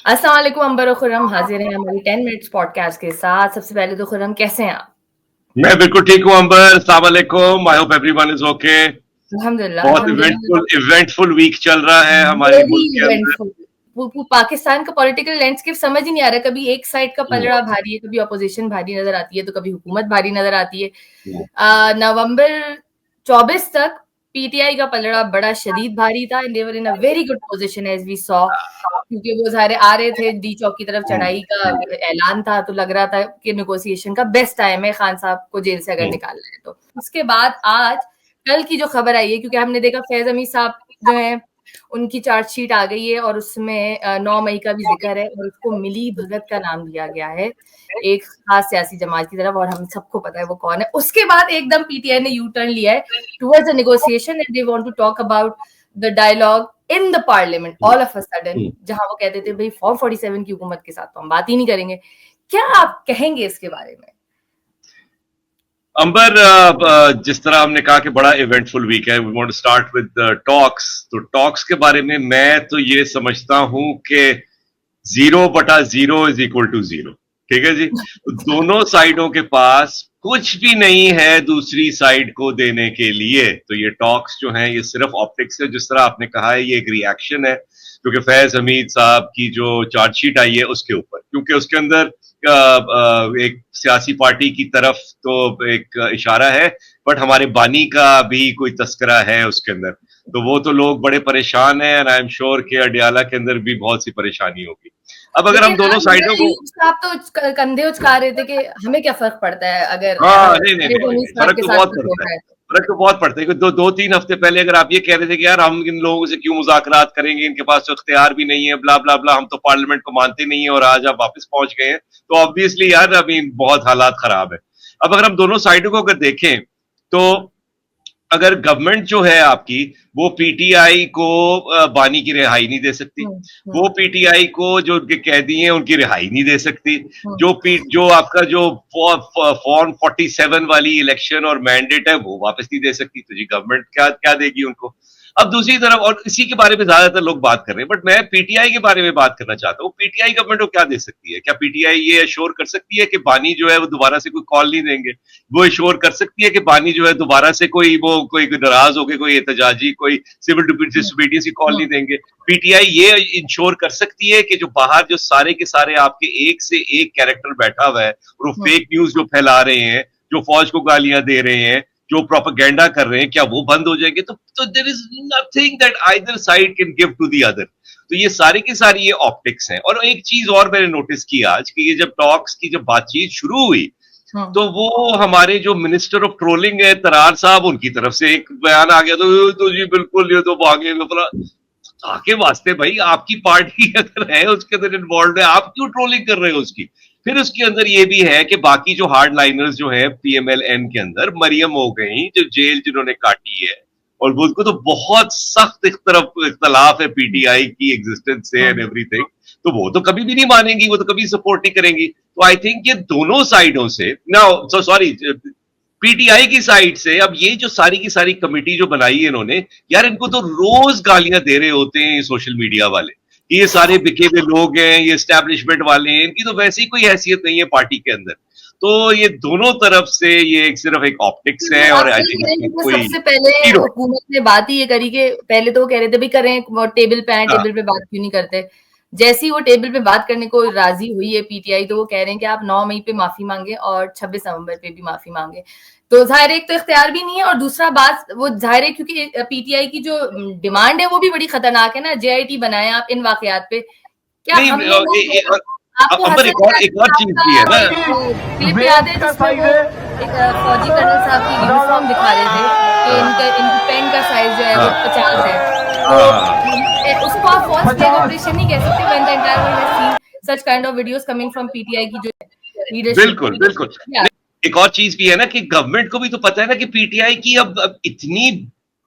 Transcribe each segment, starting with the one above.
अस्सलाम वालेकुम अंबर और खुर्रम हाजिर हैं हमारी 10 मिनट्स पॉडकास्ट के साथ। सबसे पहले तो खुर्रम कैसे हैं आप? मैं बिल्कुल ठीक हूँ अंबर। अस्सलाम वालेकुम। I hope everyone is okay. अल्हम्दुलिल्लाह बहुत अल्हम्दुलिल्लाह। इवेंटफुल वीक चल रहा है हमारे वेरी मुल्क के अंदर। इवेंटफुल। वो पाकिस्तान का पॉलिटिकल लैंडस्केप समझ ही नहीं आ रहा। कभी एक साइड का हम्म, पलड़ा भारी है, कभी अपोजिशन भारी नजर आती है, तो कभी हुकूमत भारी नजर आती है। हम्म, नवंबर 24 तक पीटीआई का पलड़ा बड़ा शदीद भारी था and they were in a very good position as we saw, क्योंकि वो सारे आ रहे थे डी चौक की तरफ। हम्म, चढ़ाई का ऐलान था तो लग रहा था कि नेगोशिएशन का बेस्ट टाइम है खान साहब को जेल से अगर हम्म, निकालना है तो। उसके बाद आज कल की जो खबर आई है, क्योंकि हमने देखा फैज अमीर साहब जो है उनकी चार्जशीट आ गई है और उसमें 9 मई का भी जिक्र है और उसको मिली भगत का नाम दिया गया है एक खास सियासी जमात की तरफ, और हम सबको पता है वो कौन है। उसके बाद एकदम पीटीआई ने यू टर्न लिया है towards the negotiation and they want to talk about the dialogue in the parliament all of a sudden, जहां वो कहते थे भाई फॉर्म 47 की हुकूमत के साथ तो हम बात ही नहीं करेंगे। क्या आप कहेंगे इसके बारे में? अंबर, जिस तरह हमने कहा कि बड़ा इवेंटफुल वीक है, we want to start with talks. तो टॉक्स के बारे में मैं तो ये समझता हूं कि 0/0 इज इक्वल टू 0। ठीक है जी। तो दोनों साइडों के पास कुछ भी नहीं है दूसरी साइड को देने के लिए। तो ये टॉक्स जो हैं ये सिर्फ ऑप्टिक्स है। जिस तरह आपने कहा है, ये एक रिएक्शन है क्योंकि फैज हमीद साहब की जो चार्जशीट आई है उसके ऊपर, क्योंकि उसके अंदर एक सियासी पार्टी की तरफ तो एक इशारा है, बट हमारे बानी का भी कोई तस्करा है उसके अंदर। तो वो तो लोग बड़े परेशान हैं एंड आई एम श्योर कि अडियाला के अंदर भी बहुत सी परेशानी होगी। अब अगर लेकिन हम दोनों आज साइडों को, अयूब साहब तो कंधे उचका रहे थे कि हमें क्या फर्क पड़ता है अगर हाँ, नहीं नहीं नहीं फैज नहीं अमीर नहीं, साहब फर्क के तो साथ बहुत कुछ हो पड़ता है। रहा है तो। फर्क तो बहुत पड़ता है कि 2-3 हफ्ते पहले अगर आप ये कह रहे थे कि यार हम इन लोगों से क्यों मुज़ाकरात करेंगे, इनके पास तो इख्तियार भी नहीं है, ब्ला ब्ला ब्ला, हम तो पार्लियामेंट को मानते नहीं है, और आज आप वापस पहुंच गए हैं, तो ऑब्वियसली यार अभी बहुत हालात खराब है। अब अगर हम दोनों साइडों को अगर देखें तो अगर गवर्नमेंट जो है आपकी, वो पीटीआई को बानी की रिहाई नहीं दे सकती। हम्म, वो हम्म, पीटीआई को जो उनके कैदी हैं उनकी रिहाई नहीं दे सकती। हम्म, जो आपका जो फॉर्म 47 वाली इलेक्शन और मैंडेट है वो वापस नहीं दे सकती। तो जी गवर्नमेंट क्या क्या देगी उनको। अब दूसरी तरफ, और इसी के बारे में ज्यादातर लोग बात कर रहे हैं, बट मैं पीटीआई के बारे में बात करना चाहता हूँ। पीटीआई गवर्नमेंट को क्या दे सकती है? क्या पीटीआई ये अश्योर कर सकती है कि बानी जो है वो दोबारा से कोई कॉल नहीं देंगे? वो अश्योर कर सकती है कि बानी जो है दोबारा से कोई नाराज होकर कोई एहतजाजी, कोई सिविल डिसोबीडियंस की कॉल नहीं देंगे? पीटीआई ये इंश्योर कर सकती है कि जो बाहर जो सारे के सारे आपके एक से एक कैरेक्टर बैठा हुआ है और वो फेक न्यूज जो फैला रहे हैं, जो फौज को गालियां दे रहे हैं, जो प्रोपेगेंडा कर रहे हैं, क्या वो बंद हो जाएंगे? तो there is nothing that either side can give to the other. तो ये सारी की सारी ये ऑप्टिक्स हैं। और एक चीज और मैंने नोटिस की आज कि ये जब टॉक्स की जब बातचीत शुरू हुई, तो वो हमारे जो मिनिस्टर ऑफ ट्रोलिंग है तरार साहब, उनकी तरफ से एक बयान आ गया। तो जी बिल्कुल ये तो भागे बोला, आके वास्ते भाई आपकी पार्टी अगर है उसके अंदर इन्वॉल्व है, आप क्यों ट्रोलिंग कर रहे हो उसकी? फिर उसके अंदर ये भी है कि बाकी जो हार्ड लाइनर्स जो है पीएमएलएन के अंदर, मरियम हो गई जो जेल जिन्होंने काटी है, और वो उसको तो बहुत सख्त इख्तलाफ है पीटीआई की एग्जिस्टेंस से एंड एवरीथिंग, तो वो तो कभी भी नहीं मानेंगी, वो तो कभी सपोर्ट नहीं करेंगी। तो आई थिंक ये दोनों साइडों से ना, सो सॉरी, पीटीआई की साइड से अब ये जो सारी की सारी कमेटी जो बनाई है इन्होंने, यार इनको तो रोज गालियां दे रहे होते हैं ये सोशल मीडिया वाले कि ये सारे बिके हुए लोग हैं, ये एस्टैब्लिशमेंट वाले हैं, इनकी तो वैसे ही कोई हैसियत नहीं है पार्टी के अंदर। तो ये दोनों तरफ से ये सिर्फ एक ऑप्टिक्स है, आप और आई सही कह रहे हैं, थिंक क्योंकि कोई सबसे पहले हीरो। हुकूमत ने बात ही ये करी कि पहले तो वो कह रहे थे भाई करें, वो टेबल पे आए, हाँ, टेबल पे बात क्यों नहीं करते। जैसे ही वो टेबल पे बात करने को राजी हुई है पीटीआई, तो वो कह रहे हैं कि आप 9 मई पे माफी मांगे और 26 नवंबर पे भी माफी मांगे। तो जाहिर है एक तो इख्तियार भी नहीं है, और दूसरा बात वो जाहिर है क्योंकि पीटीआई की जो डिमांड है वो भी बड़ी खतरनाक है ना, जेआईटी बनाए आप इन वाकयात पे। क्या नहीं, हमने आपको अंबर हसन एक और चीज भी है ना। क्लिप याद है जिसमें वो एक फौजी कर्नल साहब की यूनिफॉर्म दिखा रहे थे कि इनकी पेन का साइज जो है वो 50 है। तो उसको आप फॉल्स फ्लैग ऑपरेशन नहीं कह सकते when the entire world has seen such kind of videos coming from PTI की जो लीडरशिप। बिल्कुल बिल्कुल। एक और चीज भी है ना कि गवर्नमेंट को भी तो पता है ना कि पीटीआई की अब इतनी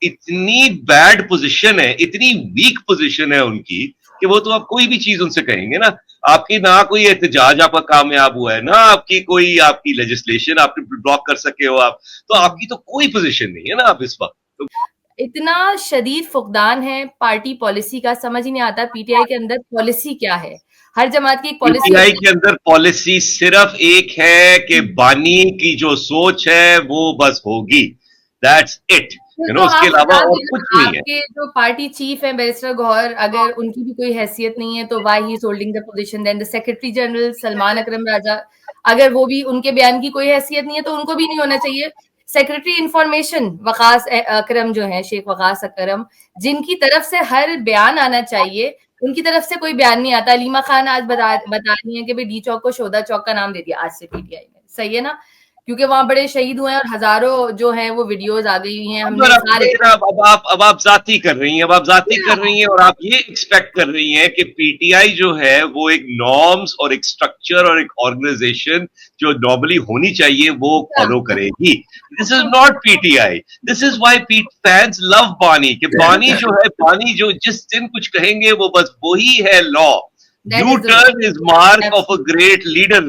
इतनी बैड पोजीशन है, इतनी वीक पोजीशन है उनकी, कि वो तो आप कोई भी चीज उनसे कहेंगे ना, आपकी ना कोई एहतजाज आपका कामयाब हुआ है, ना आपकी लेजिस्लेशन आपने ब्लॉक कर सके हो आप, तो आपकी तो कोई पोजीशन नहीं है ना आप इस वक्त तो। इतना शदीद फुकदान है पार्टी पॉलिसी का, समझ ही नहीं आता पीटीआई के अंदर पॉलिसी क्या है। हर जमात की एक पॉलिसी पीटीआई के अंदर पॉलिसी सिर्फ एक है कि बानी की जो सोच है वो बस होगी, दैट्स इट, तो उसके आप अलावा बता और दें, कुछ नहीं है। आपके जो पार्टी चीफ है बैरिस्टर गौहर, अगर उनकी भी कोई हैसियत नहीं है तो why he is holding the position, then the secretary general Salman Akram Raja, अगर वो भी, उनके बयान की कोई हैसियत नहीं है तो उनको भी नहीं होना चाहिए। सेक्रेटरी इंफॉर्मेशन वकास अकरम जो है, शेख वकास अकरम, जिनकी तरफ से हर बयान आना चाहिए, उनकी तरफ से कोई बयान नहीं आता। अलीमा खान आज बता रही है कि भाई डी चौक को शोधा चौक का नाम दे दिया आज से पीटीआई ने, सही है ना, क्योंकि वहां बड़े शहीद हुए हैं और हजारों जो हैं वो वीडियोस आ गई हुई हैं, हमने सारे अब आप जाती कर रही हैं, अब आप जाती कर रही हैं और आप ये एक्सपेक्ट कर रही हैं कि पीटीआई जो है वो एक नॉर्म्स और एक स्ट्रक्चर और एक ऑर्गेनाइजेशन जो नॉर्मली होनी चाहिए वो फॉलो करेगी। This is not PTI, this is why fans love बानी, कि बानी जो है, बानी जो जिस दिन कुछ कहेंगे वो बस वही है law. U turn is mark of a great leader,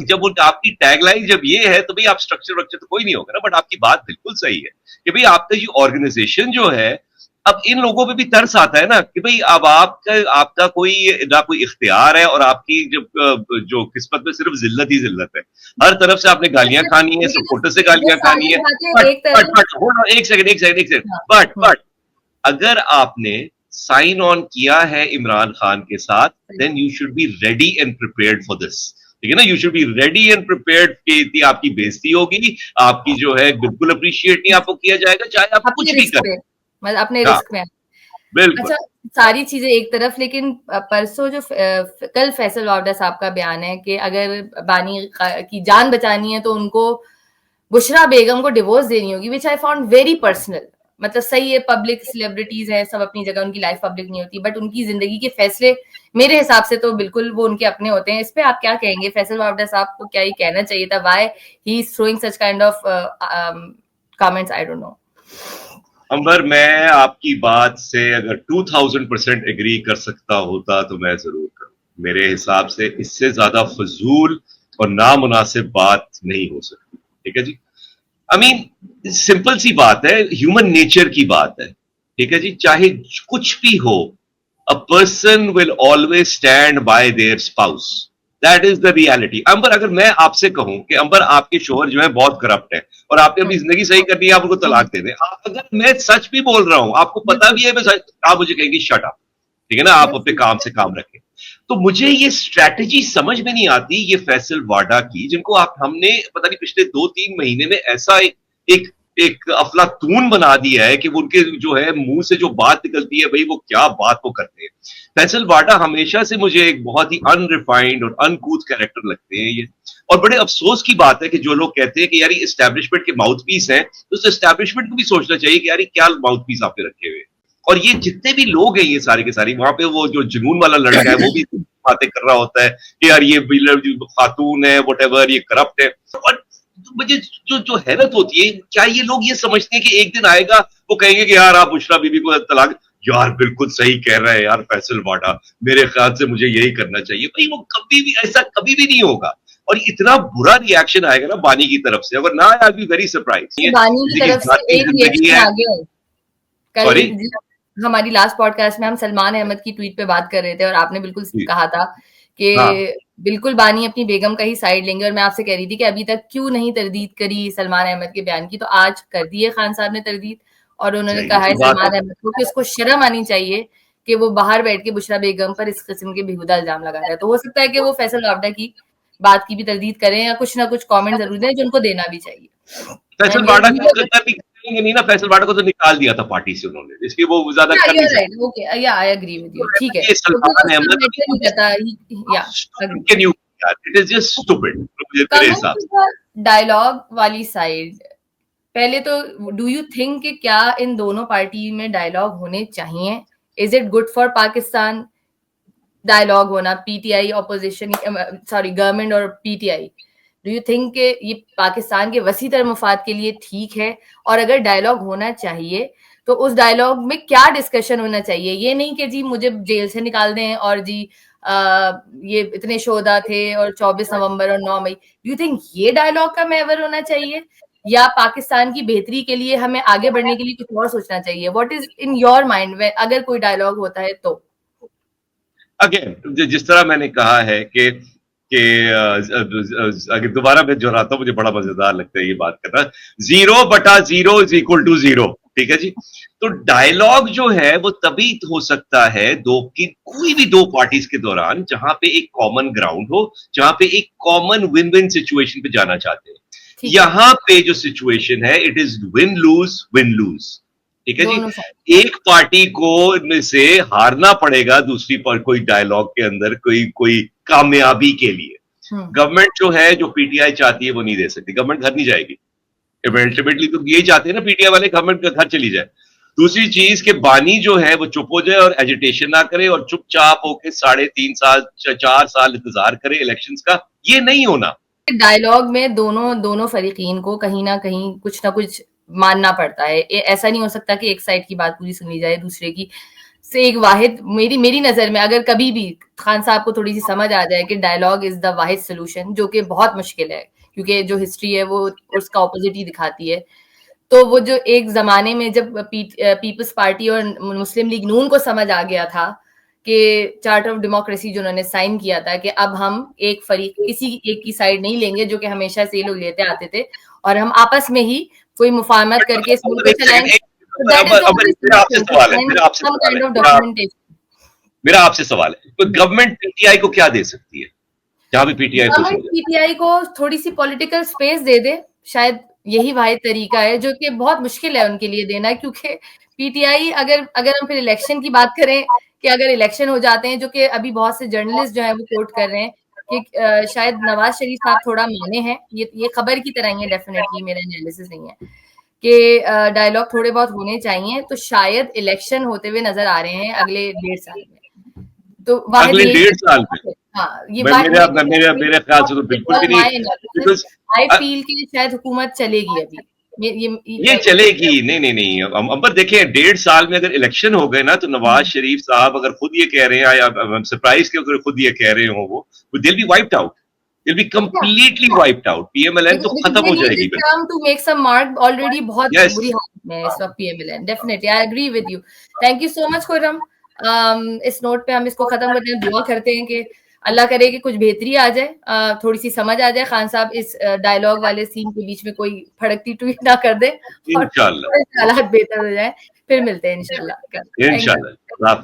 जब आपकी टैगलाइन जब ये है तो भाई आप स्ट्रक्चर वक्चर तो कोई नहीं होगा ना, बट आपकी बात बिल्कुल सही है कि भाई आपका जो ऑर्गेनाइजेशन जो है, अब इन लोगों पे भी तरस आता है ना कि भाई अब आपका कोई ना कोई इख्तियार है और आपकी जो किस्मत में सिर्फ जिल्लत ही जिल्लत है, हर तरफ से आपने गालियां खानी है, सपोर्टर से गालियां खानी है। बट एक सेकंड बट अगर आपने साइन ऑन किया है इमरान खान के साथ, then you should be ready and prepared for this, ठीक है ना, you should be ready and prepared कि आपकी बेइज्जती होगी, आपकी जो है बिल्कुल अप्रिशिएट नहीं आपको किया जाएगा, चाहे आप कुछ भी करें, मतलब अपने रिस्क में। बिल्कुल। अच्छा, सारी चीजें एक तरफ, लेकिन परसों जो कल फैसल वावडा साहब का बयान है कि अगर बानी की जान बचानी है तो उनको बुशरा बेगम को डिवोर्स देनी होगी, विच आई फाउंड वेरी पर्सनल। मतलब सही है, पब्लिक सेलिब्रिटीज है, सब अपनी जगह, उनकी लाइफ पब्लिक नहीं होती, बट उनकी जिंदगी के फैसले मेरे हिसाब से तो बिल्कुल वो उनके अपने होते हैं। इस पे आप क्या कहेंगे? फैसल वावडा साहब को क्या ये कहना चाहिए था? Why he is throwing such kind of comments? I don't know. Ambar, मैं आपकी बात से अगर 2000% एग्री कर सकता होता तो मैं जरूर करूं। मेरे हिसाब से इससे ज्यादा फजूल और नामुनासिब बात नहीं हो सकती, ठीक है जी। आई मीन सिंपल सी बात है, ह्यूमन नेचर की बात है, ठीक है जी, चाहे कुछ भी हो, a person will always stand by their spouse, that is the reality. Ambar, अगर मैं आपसे कहूं कि अंबर आपके शोहर जो है बहुत करप्ट है और आपने अपनी जिंदगी सही करनी है, आप उनको तलाक दे दें, अगर मैं सच भी बोल रहा हूं, आपको पता भी है मैं सच, आप मुझे कहेंगे शट अप, ठीक है ना, आप अपने काम से काम रखें। तो मुझे ये स्ट्रैटेजी समझ में नहीं आती ये फैसल वाडा की, जिनको हमने पता नहीं पिछले 2-3 महीने में ऐसा एक एक अफलातून बना दिया है कि वो उनके जो है मुंह से जो बात निकलती है भाई वो क्या बात वो करते हैं। फैसल वाडा हमेशा से मुझे एक बहुत ही अनरिफाइंड और अनकूथ कैरेक्टर लगते हैं ये, और बड़े अफसोस की बात है कि जो लोग कहते हैं कि यार इस्टेब्लिशमेंट के माउथ पीस हैं, तो उस इस्टेब्लिशमेंट को भी सोचना चाहिए कि यार क्या माउथ पीस आपने रखे हुए। और ये जितने भी लोग हैं ये सारे के सारे, वहां पे वो जो जुनून वाला लड़का है वो भी बातें कर रहा होता है कि यार ये खातून है, व्हाटएवर, ये करप्ट है। और मुझे जो जो हैरत होती है, क्या ये लोग ये समझते हैं कि एक दिन आएगा वो कहेंगे कि यार आप बुशरा बीबी को तलाक, यार बिल्कुल सही कह रहे हैं यार फैसल वाडा, मेरे ख्याल से मुझे यही करना चाहिए। भाई वो कभी भी ऐसा कभी भी नहीं होगा, और इतना बुरा रिएक्शन आएगा ना बानी की तरफ से, अगर ना आए आई बी वेरी सरप्राइज। बानी की तरफ से एक रिएक्शन आ गया कल हमारी लास्ट पॉडकास्ट में, हम सलमान अहमद की ट्वीट पे बात कर रहे थे और आपने बिल्कुल कहा था कि बिल्कुल बानी अपनी बेगम का ही साइड लेंगे, और मैं आपसे कह रही थी कि अभी तक क्यों नहीं तरदीद करी सलमान अहमद के बयान की, तो आज कर दी है खान साहब ने तरदीद, और उन्होंने कहा है सलमान अहमद को कि उसको शर्म आनी चाहिए कि वो बाहर बैठ के बुशरा बेगम पर इस किस्म के बेहुदा इल्जाम लगा रहा है। तो हो सकता है कि वो फैसल वावडा की बात की भी तरदीद करें या कुछ ना कुछ कमेंट जरूर दें जो उनको देना भी चाहिए। फैसल वाडा नहीं ना, फैसल वाडा को तो निकाल दिया था पार्टी से उन्होंने, इसलिए वो ज्यादा कर नहीं सकते। ओके, या आई एग्री विद यू, ठीक है। Salman Ahmed can you, it is just stupid मेरे हिसाब से। डायलॉग वाली साइड, पहले तो डू यू थिंक कि क्या इन दोनों पार्टी में डायलॉग होने चाहिए? Is it good for Pakistan dialogue होना, पीटीआई ऑपोजिशन, सॉरी गवर्नमेंट और पीटीआई? डू यू थिंक कि ये पाकिस्तान के वसी तर मफाद के लिए ठीक है? और अगर डायलॉग होना चाहिए तो उस डायलॉग में क्या डिस्कशन होना चाहिए? ये नहीं कि जी मुझे जेल से निकाल दें और जी ये इतने शोधा थे और 24 नवंबर और 9 मई, डू यू थिंक ये डायलॉग का महवर होना चाहिए? या पाकिस्तान की बेहतरी के लिए हमें आगे बढ़ने के लिए कुछ और सोचना चाहिए? What is in your mind अगर कोई डायलॉग होता है तो? अगेन जिस तरह मैंने कहा है कि अगर दोबारा मैं दोहराता हूं, मुझे बड़ा मजेदार लगता है ये बात करना। 0/0 इज इक्वल टू 0, ठीक है जी। तो डायलॉग जो है वो तभी हो सकता है दो की कोई भी दो पार्टीज के दौरान जहां पे एक कॉमन ग्राउंड हो, जहां पे एक कॉमन विन विन सिचुएशन पे जाना चाहते हैं। यहां पे जो सिचुएशन है इट इज विन लूज, ठीक है जी। एक पार्टी को इनमें से हारना पड़ेगा दूसरी पर कोई डायलॉग के अंदर कोई कोई कामयाबी के लिए। गवर्नमेंट जो है जो पीटीआई चाहती है वो नहीं दे सकती, गवर्नमेंट घर नहीं जाएगी। अल्टीमेटली तो यही चाहते हैं ना पीटीआई वाले, गवर्नमेंट का घर चली जाए। दूसरी चीज के बानी जो है वो चुप हो जाए और एजिटेशन ना करे और चुपचाप होके 3.5 साल 4 साल इंतजार करे इलेक्शंस का, ये नहीं होना। डायलॉग में दोनों फरीकीन को कहीं ना कुछ मानना पड़ता है। ऐसा नहीं हो सकता कि एक साइड की बात पूरी सुनी जाए, दूसरे की से एक वाहिद मेरी नजर में अगर कभी भी खान साहब को थोड़ी सी समझ आ जाए कि डायलॉग इज द वाहिद सोल्यूशन, जो कि बहुत मुश्किल है क्योंकि जो हिस्ट्री है वो उसका ऑपोजिट ही दिखाती है। तो वो जो एक जमाने में जब पीपल्स पार्टी और मुस्लिम लीग नून को समझ आ गया था कि चार्टर ऑफ डेमोक्रेसी जो उन्होंने साइन किया था कि अब हम एक फरीक किसी एक की साइड नहीं लेंगे, जो कि हमेशा से ये लोग लेते आते थे, और हम आपस में ही कोई मुफाहमत करके इस मुल्क को चलाएंगे। मेरा आपसे सवाल है, तो गवर्नमेंट पीटीआई को क्या दे सकती है जहां भी पीटीआई खुश हो जाए? पीटीआई को थोड़ी सी पॉलिटिकल स्पेस दे दे, शायद यही वाहिद तरीका है, जो कि बहुत मुश्किल है उनके लिए देना, क्योंकि पीटीआई अगर हम फिर इलेक्शन की बात करें कि अगर इलेक्शन हो जाते हैं, जो कि अभी बहुत से जर्नलिस्ट जो है वो कोट कर रहे हैं कि शायद नवाज शरीफ साहब थोड़ा माने हैं, ये खबर की तरह ही है, डेफिनेटली मेरा एनालिसिस नहीं है कि डायलॉग थोड़े बहुत होने चाहिए, तो शायद इलेक्शन होते हुए नजर आ रहे हैं अगले 1.5 साल में। तो अगले 1.5 साल में हाँ, ये मेरे ख्याल से तो बिल्कुल भी नहीं, आई फील कि शायद हुकूमत चलेगी अभी, ये चलेगी। नहीं अंबर देखें, 1.5 साल में अगर इलेक्शन हो गए ना तो नवाज शरीफ साहब अगर खुद ये कह रहे हैं, सरप्राइज के अगर खुद ये कह रहे हो वो they'll be wiped out, they'll be completely wiped out. PMLN तो खत्म हो जाएगी बिल्कुल। To make some mark already बहुत बुरी हालत में इस वक्त PMLN. Definitely I agree with you. Thank you so much Khurram. इस नोट पे हम इसको खत्म करते हैं, दुआ करते हैं कि अल्लाह करे कि कुछ बेहतरी आ जाए, थोड़ी सी समझ आ जाए, खान साहब इस डायलॉग वाले सीन के बीच में कोई फड़कती ट्वीट ना कर दे और हालात बेहतर हो जाए। फिर मिलते हैं इंशाल्लाह। इंशाल्लाह।